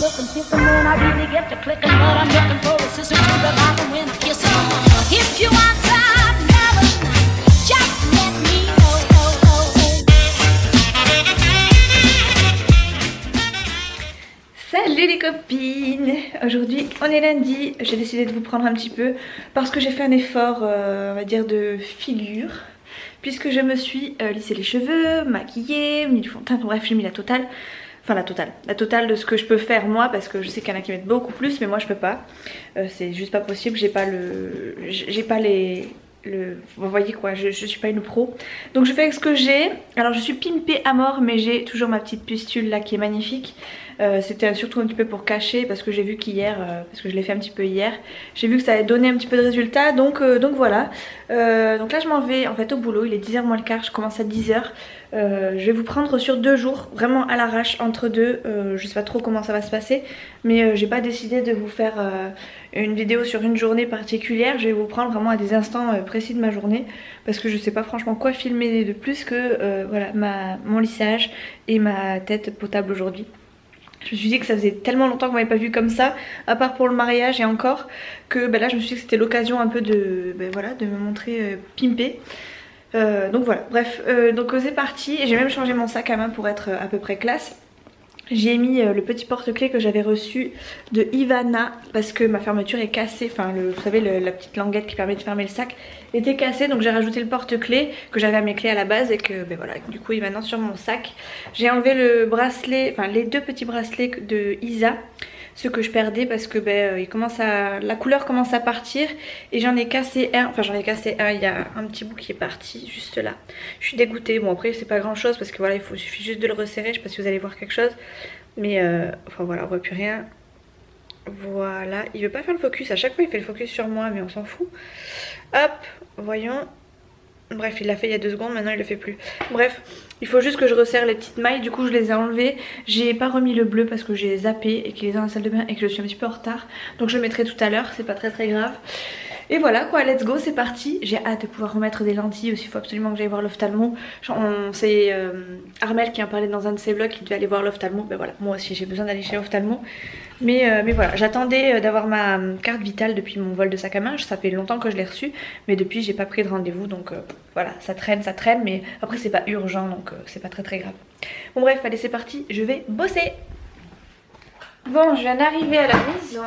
looking, picking when I really get to clicking, but I'm looking for a sister to revive and win a kiss. If you want some love, just let me know. Salut les copines! Aujourd'hui on est lundi, j'ai décidé de vous prendre un petit peu parce que j'ai fait un effort on va dire de figure, puisque je me suis lissé les cheveux, maquillée, mis du fond de teint, bref j'ai mis la totale. Enfin la totale de ce que je peux faire moi, parce que je sais qu'il y en a qui mettent beaucoup plus mais moi je peux pas, c'est juste pas possible, j'ai pas vous voyez quoi, je suis pas une pro, donc je fais avec ce que j'ai. Alors je suis pimpée à mort, mais j'ai toujours ma petite pustule là qui est magnifique. C'était surtout un petit peu pour cacher, parce que j'ai vu qu'hier, parce que je l'ai fait un petit peu hier, j'ai vu que ça allait donner un petit peu de résultats, donc voilà. Donc là je m'en vais en fait au boulot, il est 10h moins le quart, je commence à 10h. Je vais vous prendre sur 2 jours, vraiment à l'arrache entre deux. Je sais pas trop comment ça va se passer, mais j'ai pas décidé de vous faire une vidéo sur une journée particulière. Je vais vous prendre vraiment à des instants précis de ma journée, parce que je sais pas franchement quoi filmer de plus que voilà, mon lissage et ma tête potable aujourd'hui. Je me suis dit que ça faisait tellement longtemps qu'on m'avait pas vu comme ça, à part pour le mariage et encore, que là je me suis dit que c'était l'occasion un peu de, voilà, de me montrer pimpée. Donc voilà, bref, donc c'est parti. Et j'ai même changé mon sac à main pour être à peu près classe. J'ai mis le petit porte-clés que j'avais reçu de Ivana, parce que ma fermeture est cassée, enfin vous savez la petite languette qui permet de fermer le sac était cassée, donc j'ai rajouté le porte-clés que j'avais à mes clés à la base et que voilà, du coup il est maintenant sur mon sac. J'ai enlevé le bracelet, enfin les deux petits bracelets de Isa, ceux que je perdais parce que la couleur commence à partir, et j'en ai cassé un, il y a un petit bout qui est parti juste là. Je suis dégoûtée, bon après c'est pas grand chose parce que voilà, il suffit juste de le resserrer, je sais pas si vous allez voir quelque chose, mais enfin voilà, on voit plus rien. Voilà, il veut pas faire le focus, à chaque fois il fait le focus sur moi mais on s'en fout. Hop, voyons. Bref, il l'a fait il y a 2 secondes, maintenant il le fait plus. Bref, il faut juste que je resserre les petites mailles, du coup je les ai enlevées. J'ai pas remis le bleu parce que j'ai zappé et qu'il est dans la salle de bain et que je suis un petit peu en retard. Donc je le mettrai tout à l'heure, c'est pas très grave. Et voilà quoi, let's go, c'est parti. J'ai hâte de pouvoir remettre des lentilles aussi, il faut absolument que j'aille voir l'ophtalmo. C'est Armel qui en parlait dans un de ses vlogs, qui devait aller voir l'ophtalmo. Ben voilà, moi aussi j'ai besoin d'aller chez l'ophtalmo. Mais voilà, j'attendais d'avoir ma carte vitale depuis mon vol de sac à main. Ça fait longtemps que je l'ai reçue, mais depuis j'ai pas pris de rendez-vous, donc voilà, ça traîne, mais après c'est pas urgent, donc c'est pas très grave. Bon bref, allez c'est parti, je vais bosser. Bon, je viens d'arriver à la maison,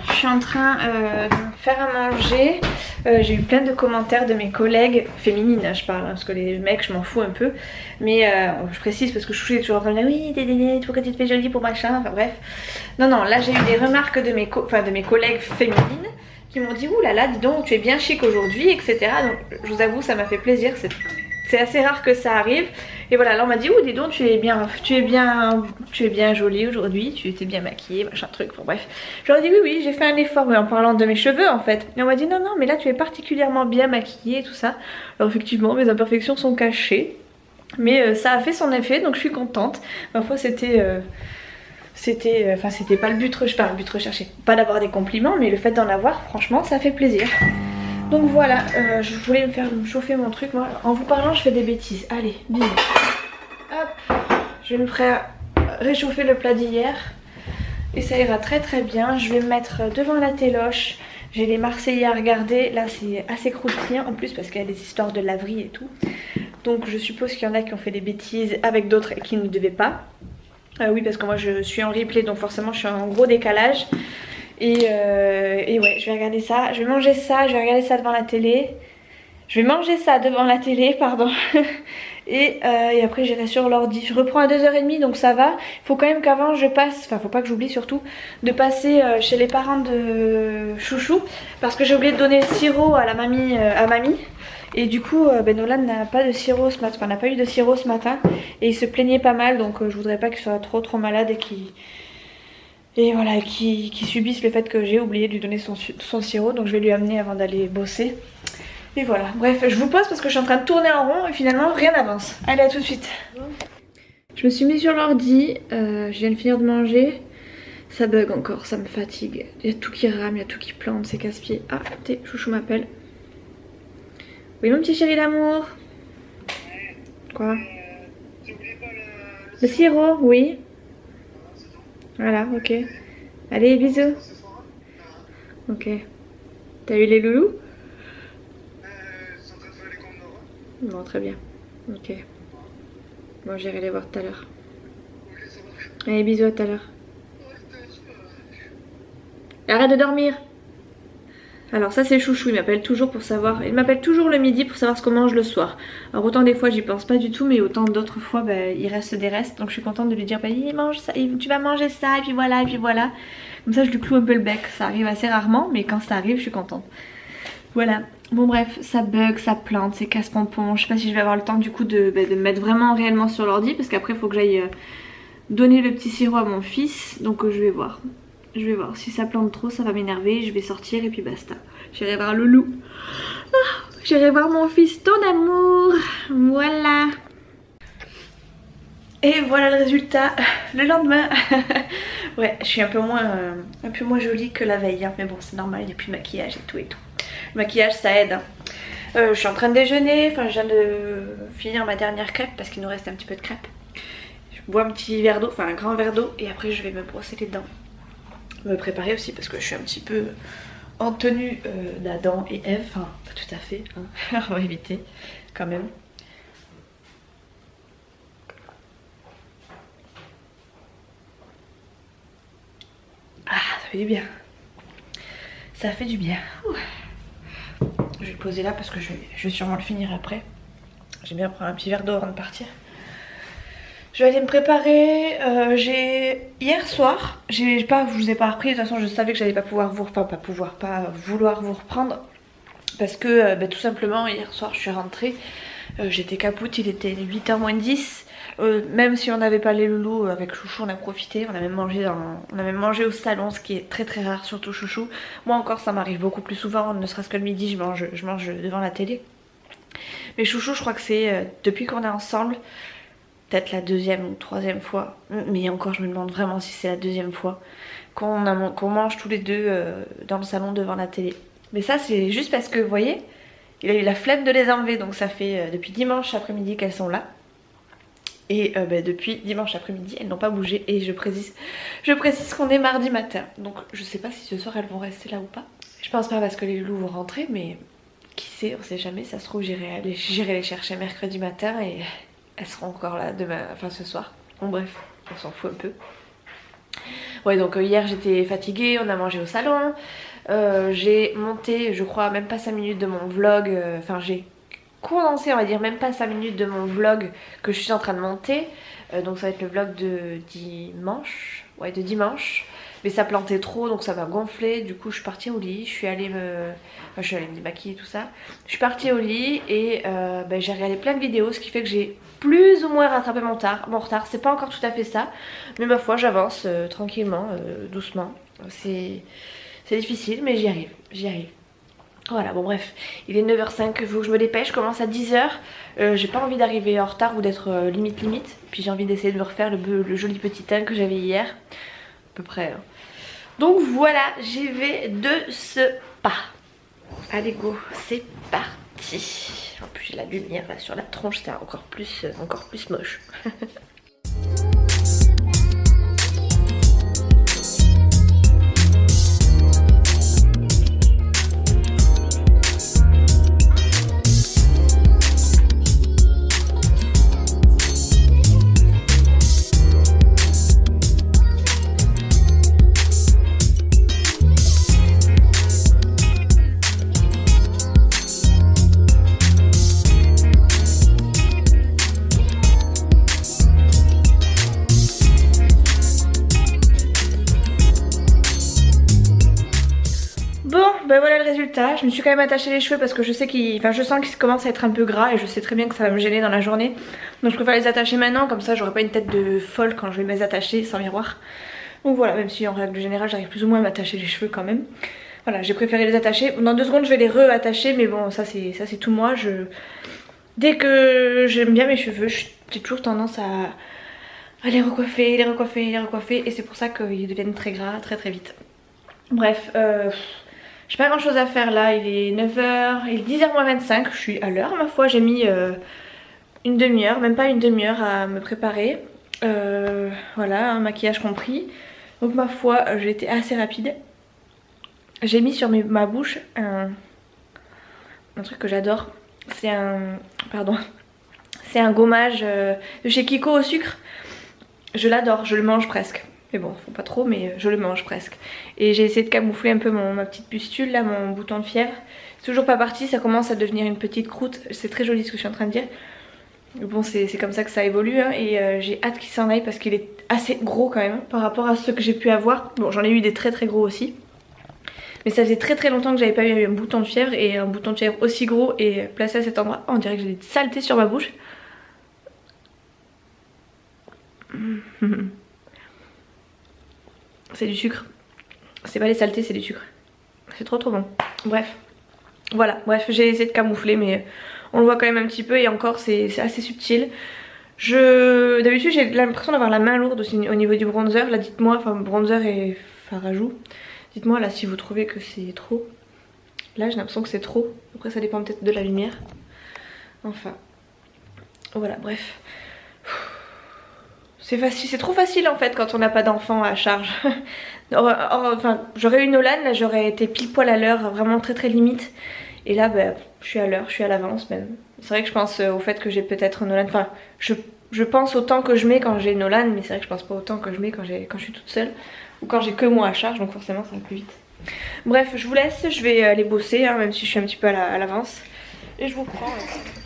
je suis en train de me faire à manger. J'ai eu plein de commentaires de mes collègues féminines, hein, je parle, hein, parce que les mecs je m'en fous un peu. Mais je précise parce que Chouchou est toujours en train de dire oui, pourquoi tu te fais jolie pour machin, enfin bref. Non, là j'ai eu des remarques de mes collègues féminines qui m'ont dit ouh là là, dis donc, tu es bien chic aujourd'hui, etc. Donc je vous avoue, ça m'a fait plaisir, c'est assez rare que ça arrive. Et voilà, là on m'a dit, oh dis donc, tu es bien jolie aujourd'hui, tu étais bien maquillée, machin truc, bon bref. Je leur ai dit oui, j'ai fait un effort, mais en parlant de mes cheveux en fait. Et on m'a dit non, mais là tu es particulièrement bien maquillée et tout ça. Alors effectivement, mes imperfections sont cachées, mais ça a fait son effet, donc je suis contente. Parfois c'était pas le but recherché, pas d'avoir des compliments, mais le fait d'en avoir, franchement, ça fait plaisir. Donc voilà, je voulais me faire chauffer mon truc. Moi, en vous parlant, je fais des bêtises. Allez, bim. Hop, je vais me faire réchauffer le plat d'hier. Et ça ira très bien. Je vais me mettre devant la téloche. J'ai les Marseillais à regarder. Là, c'est assez croustillant en plus parce qu'il y a des histoires de laverie et tout. Donc je suppose qu'il y en a qui ont fait des bêtises avec d'autres et qui ne devaient pas. Oui, parce que moi je suis en replay, donc forcément je suis en gros décalage. Et ouais, je vais regarder ça, je vais manger ça, je vais regarder ça devant la télé. Je vais manger ça devant la télé, pardon. et après j'irai sur l'ordi. Je reprends à 2h30, donc ça va. Il faut quand même qu'avant je passe, enfin faut pas que j'oublie surtout, de passer chez les parents de Chouchou. Parce que j'ai oublié de donner le sirop à la mamie, Et du coup Nolan n'a pas de sirop ce matin, enfin n'a pas eu de sirop ce matin. Et il se plaignait pas mal, donc je voudrais pas qu'il soit trop malade et qu'il... Et voilà, qui subissent le fait que j'ai oublié de lui donner son sirop. Donc je vais lui amener avant d'aller bosser. Et voilà, bref, je vous pose parce que je suis en train de tourner en rond et finalement rien n'avance. Allez, à tout de suite. Je me suis mise sur l'ordi, je viens de finir de manger. Ça bug encore, ça me fatigue. Il y a tout qui rame, il y a tout qui plante, c'est casse-pied. Ah, Chouchou m'appelle. Oui mon petit chéri d'amour. Quoi? Le sirop, oui. Voilà, ok. Allez, bisous. Ok. T'as eu les loulous? Bon, très bien. Ok. Bon, j'irai les voir tout à l'heure. Allez, bisous, à tout à l'heure. Arrête de dormir. Alors ça c'est Chouchou, il m'appelle toujours pour savoir, il m'appelle toujours le midi pour savoir ce qu'on mange le soir. Alors autant des fois j'y pense pas du tout, mais autant d'autres fois il reste des restes, donc je suis contente de lui dire il mange ça, tu vas manger ça, et puis voilà, et puis voilà. Comme ça je lui cloue un peu le bec, ça arrive assez rarement, mais quand ça arrive je suis contente. Voilà, bon bref, ça bug, ça plante, c'est casse-pompon, je sais pas si je vais avoir le temps du coup de me mettre vraiment réellement sur l'ordi, parce qu'après il faut que j'aille donner le petit sirop à mon fils, donc je vais voir. Je vais voir, si ça plante trop ça va m'énerver, je vais sortir et puis basta. J'irai voir Loulou. J'irai voir mon fils, ton amour. Voilà. Et voilà le résultat le lendemain. Ouais, je suis un peu moins jolie que la veille, hein. Mais bon c'est normal, il n'y a plus de maquillage et tout et tout. Le maquillage ça aide, hein. Je suis en train de déjeuner, enfin je viens de finir ma dernière crêpe parce qu'il nous reste un petit peu de crêpe. Je bois un petit verre d'eau, enfin un grand verre d'eau et après je vais me brosser les dents. Me préparer aussi parce que je suis un petit peu en tenue d'Adam et Ève, enfin pas tout à fait, hein. On va éviter quand même. Ah ça fait du bien, ça fait du bien. Ouh. Je vais le poser là parce que je vais sûrement le finir après. J'aime bien prendre un petit verre d'eau avant de partir. Je vais aller me préparer, hier soir, je vous ai pas repris, de toute façon je savais que j'allais pas pouvoir pas vouloir vous reprendre. Parce que tout simplement hier soir je suis rentrée, j'étais capoute, il était 8h moins 10. Même si on n'avait pas les loulous, avec Chouchou on a profité, on a même mangé au salon, ce qui est très très rare, surtout Chouchou. Moi encore ça m'arrive beaucoup plus souvent, ne serait-ce que le midi je mange devant la télé. Mais Chouchou je crois que c'est depuis qu'on est ensemble, peut-être la deuxième ou troisième fois, mais encore je me demande vraiment si c'est la deuxième fois qu'on mange tous les deux dans le salon devant la télé. Mais ça c'est juste parce que vous voyez, il a eu la flemme de les enlever, donc ça fait depuis dimanche après-midi qu'elles sont là. Et depuis dimanche après-midi elles n'ont pas bougé et je précise qu'on est mardi matin. Donc je sais pas si ce soir elles vont rester là ou pas. Je pense pas parce que les loulous vont rentrer, mais qui sait, on sait jamais, ça se trouve j'irai les chercher mercredi matin et elles seront encore là demain, enfin ce soir. Bon bref, on s'en fout un peu. Ouais donc hier j'étais fatiguée, on a mangé au salon. J'ai monté je crois même pas 5 minutes de mon vlog. Enfin j'ai condensé on va dire même pas 5 minutes de mon vlog que je suis en train de monter. Donc ça va être le vlog de dimanche. Ouais de dimanche. Mais ça plantait trop donc ça va gonfler. Du coup je suis partie au lit, je suis allée me démaquiller tout ça. Je suis partie au lit et j'ai regardé plein de vidéos, ce qui fait que j'ai plus ou moins rattrapé mon retard. C'est pas encore tout à fait ça, mais ma foi j'avance tranquillement, doucement. C'est difficile mais j'y arrive. Voilà bon bref, il est 9h05, il faut que je me dépêche, je commence à 10h. J'ai pas envie d'arriver en retard ou d'être limite. Puis j'ai envie d'essayer de me refaire le joli petit teint que j'avais hier. À peu près. Hein. Donc voilà, j'y vais de ce pas. Allez go, c'est parti. En plus j'ai la lumière là sur la tronche, c'est encore plus moche. Ben voilà le résultat, je me suis quand même attachée les cheveux parce que je sais je sens qu'ils commencent à être un peu gras et je sais très bien que ça va me gêner dans la journée. Donc je préfère les attacher maintenant, comme ça j'aurai pas une tête de folle quand je vais me les attacher sans miroir. Donc voilà, même si en règle générale j'arrive plus ou moins à m'attacher les cheveux quand même. Voilà, j'ai préféré les attacher. Dans 2 secondes je vais les re-attacher, mais bon ça c'est tout moi. Dès que j'aime bien mes cheveux, j'ai toujours tendance à les recoiffer et c'est pour ça qu'ils deviennent très gras très vite. Bref, j'ai pas grand chose à faire là, il est 9h, il est 10h moins 25, je suis à l'heure ma foi, j'ai mis une demi-heure, même pas une demi-heure à me préparer. Voilà, un maquillage compris. Donc ma foi, j'ai été assez rapide. J'ai mis sur ma bouche un truc que j'adore. C'est un... Pardon. C'est un gommage de chez Kiko au sucre. Je l'adore, je le mange presque. Mais bon, faut pas trop, mais je le mange presque. Et j'ai essayé de camoufler un peu ma petite pustule, là, mon bouton de fièvre. C'est toujours pas parti, ça commence à devenir une petite croûte. C'est très joli ce que je suis en train de dire. Bon, c'est comme ça que ça évolue, hein, et j'ai hâte qu'il s'en aille parce qu'il est assez gros quand même par rapport à ceux que j'ai pu avoir. Bon, j'en ai eu des très très gros aussi. Mais ça faisait très très longtemps que j'avais pas eu un bouton de fièvre, et un bouton de fièvre aussi gros et placé à cet endroit. Oh, on dirait que j'ai des saletés sur ma bouche. C'est du sucre. C'est pas les saletés, c'est du sucre. C'est trop trop bon. Bref. Voilà, bref, j'ai essayé de camoufler, mais on le voit quand même un petit peu, et encore c'est assez subtil. D'habitude j'ai l'impression d'avoir la main lourde aussi au niveau du bronzer. Là dites-moi, enfin bronzer et fard à joues, dites-moi là si vous trouvez que c'est trop. Là j'ai l'impression que c'est trop. Après ça dépend peut-être de la lumière. Enfin, voilà, bref. C'est facile, c'est trop facile en fait quand on n'a pas d'enfant à charge. Enfin, j'aurais eu Nolan, là j'aurais été pile poil à l'heure, vraiment très très limite. Et là, bah, je suis à l'heure, je suis à l'avance même. C'est vrai que je pense au fait que j'ai peut-être Nolan. Enfin, je pense au temps que je mets quand j'ai Nolan, mais c'est vrai que je pense pas au temps que je mets quand je suis toute seule. Ou quand j'ai que moi à charge, donc forcément ça va plus vite. Bref, je vous laisse, je vais aller bosser, hein, même si je suis un petit peu à l'avance. Et je vous prends.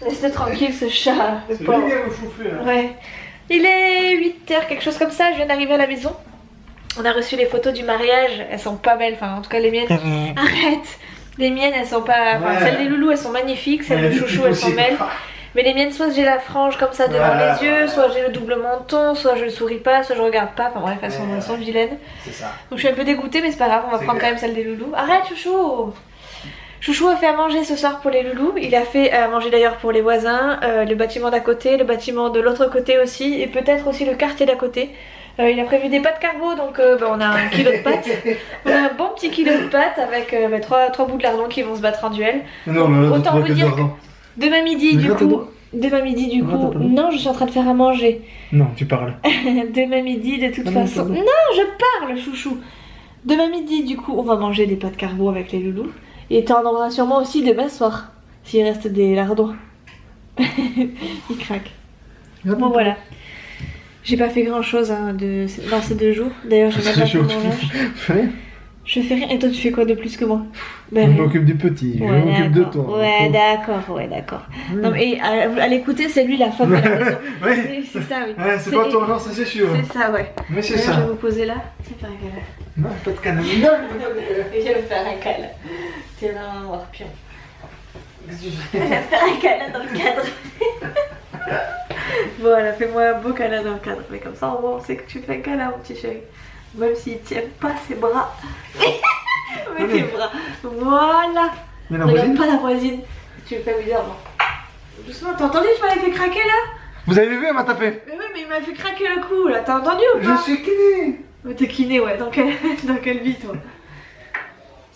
Laissez tranquille ce chat. C'est lui qui a le chauffé là. Ouais. Il est 8h, quelque chose comme ça, je viens d'arriver à la maison. On a reçu les photos du mariage, elles sont pas belles, enfin en tout cas les miennes. Arrête! Les miennes elles sont pas... Enfin, Ouais. celles des loulous elles sont magnifiques, celles de chouchou elles sont belles. Mais les miennes, soit j'ai la frange comme ça devant les yeux, soit j'ai le double menton, soit je souris pas, soit je regarde pas. Enfin bref, elles sont vilaines. C'est ça. Donc je suis un peu dégoûtée, mais c'est pas grave, on va prendre quand même celle des loulous. Arrête chouchou! Chouchou a fait à manger ce soir pour les loulous. Il a fait à manger d'ailleurs pour les voisins, le bâtiment d'à côté, le bâtiment de l'autre côté aussi, et peut-être aussi le quartier d'à côté. Il a prévu des pâtes carbo, donc on a 1 kilo de pâtes. On a un bon petit kilo de pâtes avec 3 bouts de lardon qui vont se battre en duel. Non, mais là, Autant vous dire que demain midi du coup... Non, je suis en train de faire à manger. Non, tu parles. Demain midi de toute façon... pardon. Non, je parle chouchou. Demain midi du coup on va manger des pâtes carbo avec les loulous. Et t'en auras sûrement aussi demain soir, s'il reste des lardons. Il craque. Bon voilà. J'ai pas fait grand chose hein, dans ces 2 jours. D'ailleurs j'ai même pas fait mon linge. Je fais rien. Et toi tu fais quoi de plus que moi? Je m'occupe du petit, je m'occupe de toi. Ouais d'accord, ouais d'accord. Non mais à l'écouter c'est lui la femme de la maison. Ouais, C'est ça oui. ouais, c'est pas toi, non, ça c'est sûr. C'est ça ouais. Mais c'est D'ailleurs, ça. je vais vous poser là. Tiens par un câlin. Non, pas de canne. Je vais me faire un câlin. Tiens là, on va voir pion. Je vais faire un câlin dans le cadre. Voilà, fais-moi un beau câlin dans le cadre. Mais comme ça, au moins, on sait que tu fais un câlin, mon petit chéri. Même s'il tient pas ses bras. Mais tes bras. Voilà. Mais la Regarde voisine. pas la voisine. Tu me fais bizarrement. Doucement, t'as entendu, je m'avais fait craquer là? Vous avez vu, elle m'a tapé. Mais oui, mais il m'a fait craquer le cou là. T'as entendu ou Je pas? suis kiné. Mais t'es kiné, ouais. Dans quelle vie, toi?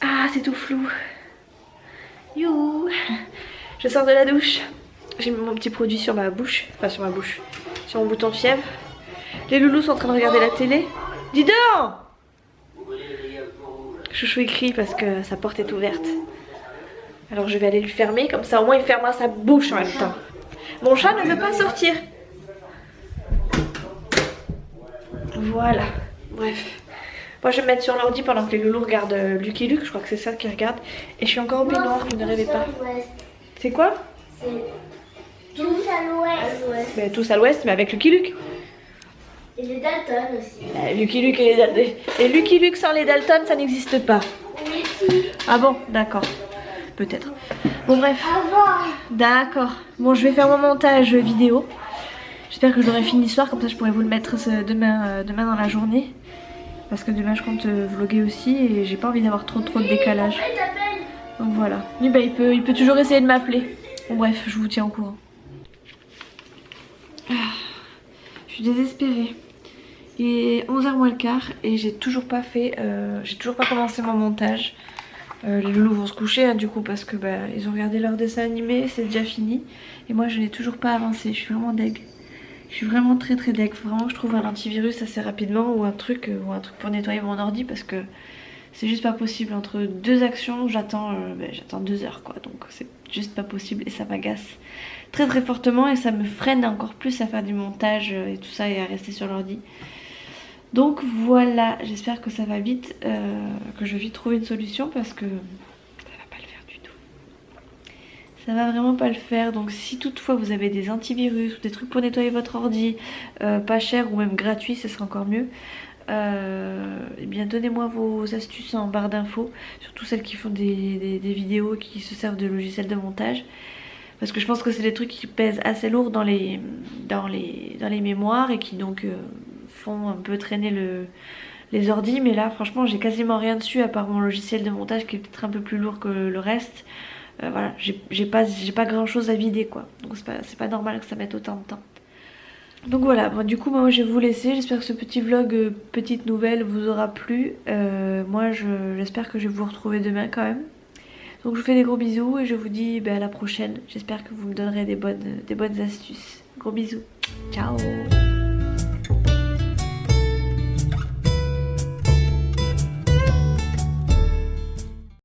Ah, c'est tout flou. You. Je sors de la douche. J'ai mis mon petit produit sur ma bouche. Enfin, sur ma bouche. Sur mon bouton de fièvre. Les loulous sont en train de regarder la télé. Dis donc! Chouchou écrit parce que sa porte est ouverte. Alors je vais aller lui fermer. Comme ça, au moins, il fermera sa bouche en même temps. Mon chat ne veut pas sortir. Voilà. Bref. Moi je vais me mettre sur l'ordi pendant que les loulous regardent Lucky Luke. Je crois que c'est ça qu'ils regardent. Et je suis encore au baignoire, vous ne rêvez pas. C'est quoi? Tous à l'ouest. Ben, tous à l'ouest, mais avec Lucky Luke. Et les Dalton aussi. Lucky Luke et les Dalton. Et Lucky Luke sans les Dalton, ça n'existe pas. Oui, si. Ah bon? D'accord. Peut-être. Bon bref. Avant. D'accord. Bon, je vais faire mon montage vidéo. J'espère que je l'aurai fini ce soir, comme ça je pourrai vous le mettre demain dans la journée. Parce que demain je compte vlogger aussi et j'ai pas envie d'avoir trop de décalage. Il t'appelle. Donc voilà. Mais bah, il peut toujours essayer de m'appeler. Bon bref, je vous tiens au courant. Ah, je suis désespérée. Il est 11h moins le quart et j'ai toujours pas commencé mon montage. Les loulous vont se coucher hein, du coup parce que bah, ils ont regardé leur dessin animé, c'est déjà fini. Et moi je n'ai toujours pas avancé, je suis vraiment deg. Je suis vraiment très deg. Faut vraiment que je trouve un antivirus assez rapidement ou un truc pour nettoyer mon ordi parce que c'est juste pas possible. Entre deux actions, j'attends 2 heures quoi. Donc c'est juste pas possible et ça m'agace très fortement et ça me freine encore plus à faire du montage et tout ça et à rester sur l'ordi. Donc voilà, j'espère que ça va vite, que je vais vite trouver une solution parce que ça va pas le faire du tout. Ça va vraiment pas le faire. Donc si toutefois vous avez des antivirus ou des trucs pour nettoyer votre ordi, pas cher ou même gratuit, ce sera encore mieux. Eh bien donnez-moi vos astuces en barre d'infos, surtout celles qui font des vidéos qui se servent de logiciels de montage. Parce que je pense que c'est des trucs qui pèsent assez lourd dans les mémoires et qui donc font un peu traîner les ordis. Mais là franchement j'ai quasiment rien dessus à part mon logiciel de montage qui est peut-être un peu plus lourd que le reste. Voilà, j'ai pas grand chose à vider quoi. Donc c'est pas normal que ça mette autant de temps. Donc voilà, bon, du coup moi je vais vous laisser. J'espère que ce petit vlog petite nouvelle vous aura plu. Moi j'espère que je vais vous retrouver demain quand même. Donc je vous fais des gros bisous et je vous dis à la prochaine. J'espère que vous me donnerez des bonnes astuces. Gros bisous. Ciao.